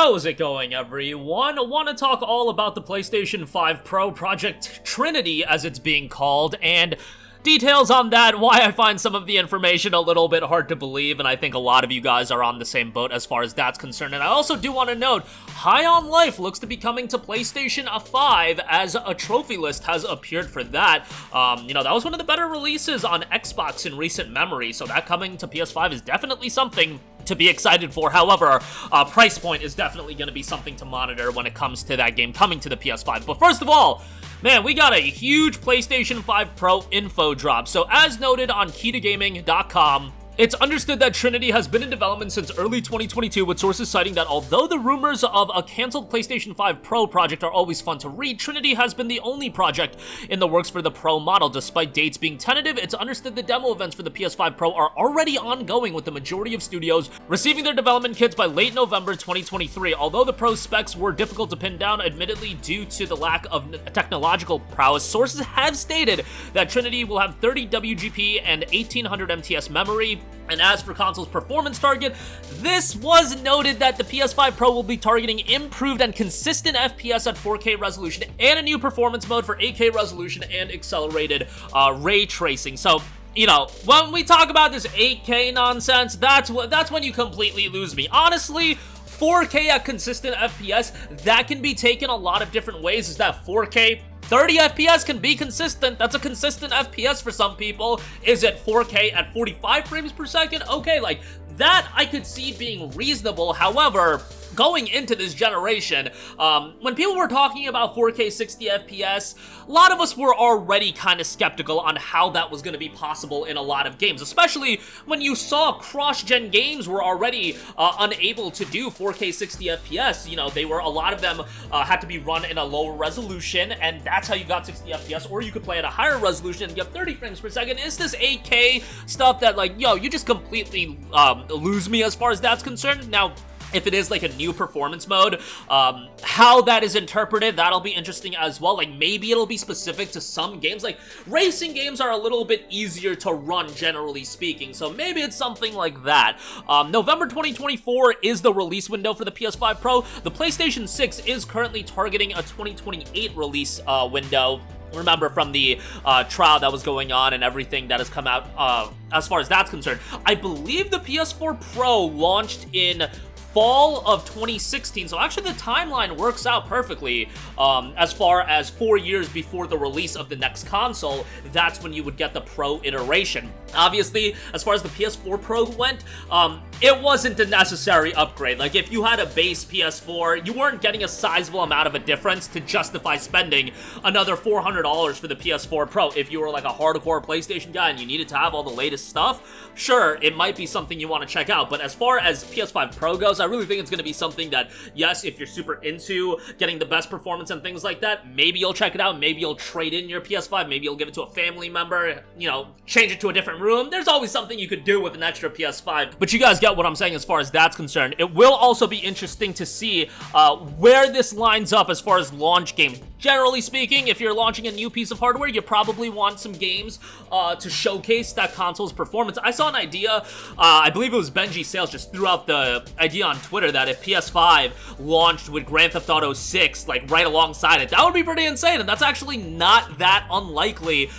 How's it going, everyone? I want to talk all about the PlayStation 5 Pro Project Trinity, as it's being called, and details on that, why I find some of the information a little bit hard to believe, and I think a lot of you guys are on the same boat as far as that's concerned. And I also do want to note, High on Life looks to be coming to PlayStation 5, as a trophy list has appeared for that. That was one of the better releases on Xbox in recent memory, so that coming to PS5 is definitely something to be excited for. However, price point is definitely going to be something to monitor when it comes to that game coming to the PS5. But first of all, man, we got a huge PlayStation 5 Pro info drop. So as noted on KeyToGaming.com, it's understood that Trinity has been in development since early 2022, with sources citing that although the rumors of a canceled PlayStation 5 Pro project are always fun to read, Trinity has been the only project in the works for the Pro model. Despite dates being tentative, it's understood the demo events for the PS5 Pro are already ongoing, with the majority of studios receiving their development kits by late November 2023. Although the Pro specs were difficult to pin down, admittedly due to the lack of technological prowess, sources have stated that Trinity will have 30 WGP and 1800 MTS memory. And as for console's performance target, this was noted that the PS5 Pro will be targeting improved and consistent FPS at 4K resolution and a new performance mode for 8K resolution and accelerated ray tracing. So, when we talk about this 8K nonsense, that's when you completely lose me. Honestly, 4K at consistent FPS, that can be taken a lot of different ways. Is that 4K 30 FPS can be consistent? That's a consistent FPS for some people. Is it 4K at 45 frames per second? Okay, like that I could see being reasonable. However, going into this generation, when people were talking about 4K 60 FPS, a lot of us were already kind of skeptical on how that was going to be possible in a lot of games, especially when you saw cross-gen games were already unable to do 4K 60 FPS. A lot of them had to be run in a lower resolution, and that's how you got 60 FPS, or you could play at a higher resolution and get 30 frames per second. It's this 8K stuff that, you just completely lose me as far as that's concerned. Now, if it is like a new performance mode, how that is interpreted, that'll be interesting as well. Like, maybe it'll be specific to some games. Like, racing games are a little bit easier to run, generally speaking, so maybe it's something like that. November 2024 is the release window for the PS5 Pro. The PlayStation 6 is currently targeting a 2028 release window. Remember, from the trial that was going on and everything that has come out as far as that's concerned, I believe the PS4 Pro launched in fall of 2016, so actually the timeline works out perfectly. As far as 4 years before the release of the next console, that's when you would get the Pro iteration. Obviously, as far as the PS4 Pro went, it wasn't a necessary upgrade. Like, if you had a base PS4, you weren't getting a sizable amount of a difference to justify spending another $400 for the PS4 Pro. If you were like a hardcore PlayStation guy and you needed to have all the latest stuff, sure, it might be something you want to check out. But as far as PS5 Pro goes, I really think it's going to be something that, yes, if you're super into getting the best performance and things like that, maybe you'll check it out. Maybe you'll trade in your PS5. Maybe you'll give it to a family member, change it to a different room. There's always something you could do with an extra PS5. But you guys get what I'm saying as far as that's concerned. It will also be interesting to see where this lines up as far as launch games. Generally speaking, if you're launching a new piece of hardware, you probably want some games to showcase that console's performance. I saw an idea, I believe it was Benji Sales just threw out the idea on Twitter that if PS5 launched with Grand Theft Auto 6, like, right alongside it, that would be pretty insane, and that's actually not that unlikely,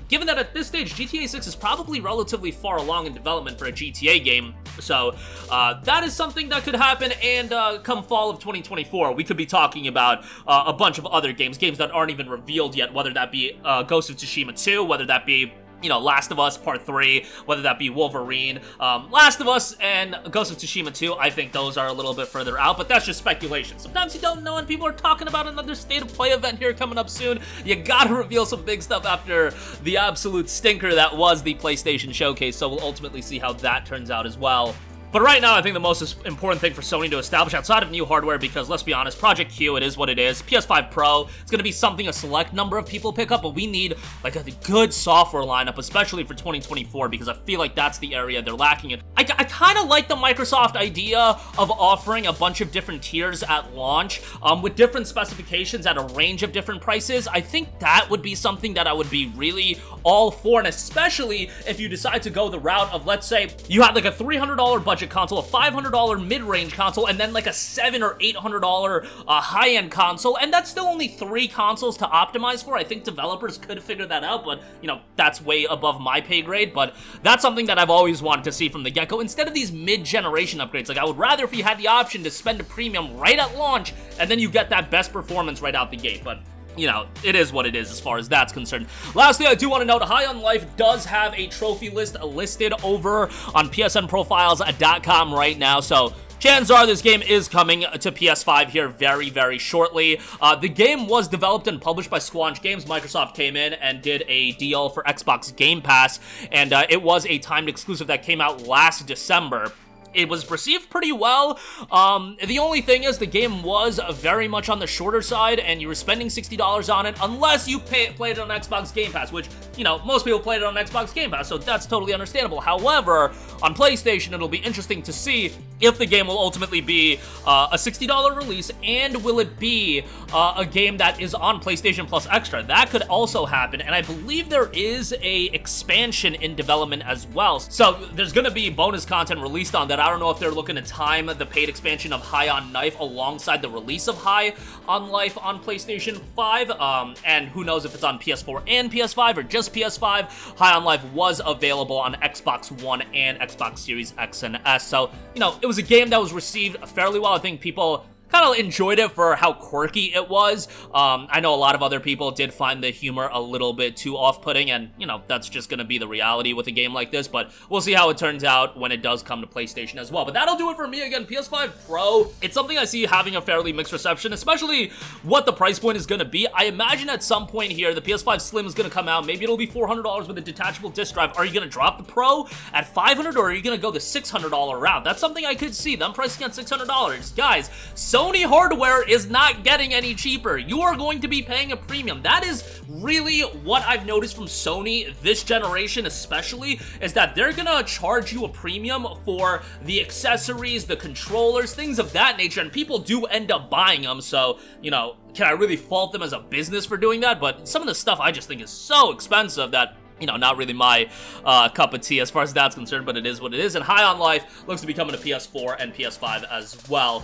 given that at this stage, GTA 6 is probably relatively far along in development for a GTA game. So, that is something that could happen, and come fall of 2024, we could be talking about a bunch of other games that aren't even revealed yet, whether that be Ghost of Tsushima 2, whether that be Last of Us Part 3, whether that be Wolverine. Last of Us and Ghost of Tsushima 2, I think those are a little bit further out, but that's just speculation. Sometimes you don't know, and people are talking about another State of Play event here coming up soon. You gotta reveal some big stuff after the absolute stinker that was the PlayStation Showcase, so we'll ultimately see how that turns out as well. But right now, I think the most important thing for Sony to establish outside of new hardware, because let's be honest, Project Q, it is what it is. PS5 Pro, it's going to be something a select number of people pick up, but we need like a good software lineup, especially for 2024, because I feel like that's the area they're lacking in. I kind of like the Microsoft idea of offering a bunch of different tiers at launch with different specifications at a range of different prices. I think that would be something that I would be really all for, and especially if you decide to go the route of, let's say, you had like a $300 budget budget console, a $500 mid-range console, and then like a $700 or $800 high-end console, and that's still only 3 consoles to optimize for. I think developers could figure that out, but, you know, that's way above my pay grade, but that's something that I've always wanted to see from the get-go, instead of these mid-generation upgrades. Like, I would rather if you had the option to spend a premium right at launch, and then you get that best performance right out the gate, but you know, it is what it is as far as that's concerned. Lastly, I do want to note, High on Life does have a trophy list listed over on psnprofiles.com right now, so chances are this game is coming to PS5 here very, very shortly. The game was developed and published by Squanch Games. Microsoft came in and did a deal for Xbox Game Pass, and it was a timed exclusive that came out last December. It was received pretty well. The only thing is the game was very much on the shorter side, and you were spending $60 on it unless you played it on Xbox Game Pass, which, you know, most people played it on Xbox Game Pass, so that's totally understandable. However, on PlayStation, it'll be interesting to see if the game will ultimately be a $60 release, and will it be a game that is on PlayStation Plus Extra. That could also happen, and I believe there is a expansion in development as well. So there's gonna be bonus content released on that. I don't know if they're looking to time the paid expansion of High on Life alongside the release of High on Life on PlayStation 5, and who knows if it's on PS4 and PS5 or just PS5. High on Life was available on Xbox One and Xbox Series X and S, so, you know, it was a game that was received fairly well. I think people kind of enjoyed it for how quirky it was. I know a lot of other people did find the humor a little bit too off-putting, and, you know, that's just going to be the reality with a game like this, but we'll see how it turns out when it does come to PlayStation as well. But that'll do it for me. Again, PS5 Pro, it's something I see having a fairly mixed reception, especially what the price point is going to be. I imagine at some point here, the PS5 Slim is going to come out. Maybe it'll be $400 with a detachable disc drive. Are you going to drop the Pro at $500, or are you going to go the $600 route? That's something I could see, them pricing at $600. Guys, Sony hardware is not getting any cheaper. You are going to be paying a premium. That is really what I've noticed from Sony this generation especially, is that they're gonna charge you a premium for the accessories, the controllers, things of that nature, and people do end up buying them. So, you know, can I really fault them as a business for doing that? But some of the stuff I just think is so expensive that, you know, not really my cup of tea as far as that's concerned, but it is what it is. And High on Life looks to be coming to PS4 and PS5 as well.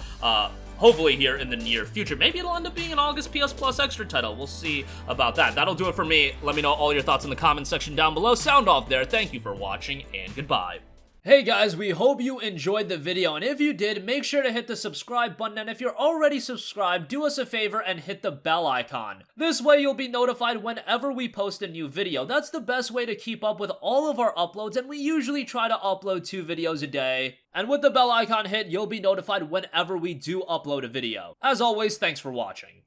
Hopefully here in the near future. Maybe it'll end up being an August PS Plus Extra title. We'll see about that. That'll do it for me. Let me know all your thoughts in the comment section down below. Sound off there. Thank you for watching, and goodbye. Hey guys, we hope you enjoyed the video, and if you did, make sure to hit the subscribe button, and if you're already subscribed, do us a favor and hit the bell icon. This way you'll be notified whenever we post a new video. That's the best way to keep up with all of our uploads, and we usually try to upload 2 videos a day. And with the bell icon hit, you'll be notified whenever we do upload a video. As always, thanks for watching.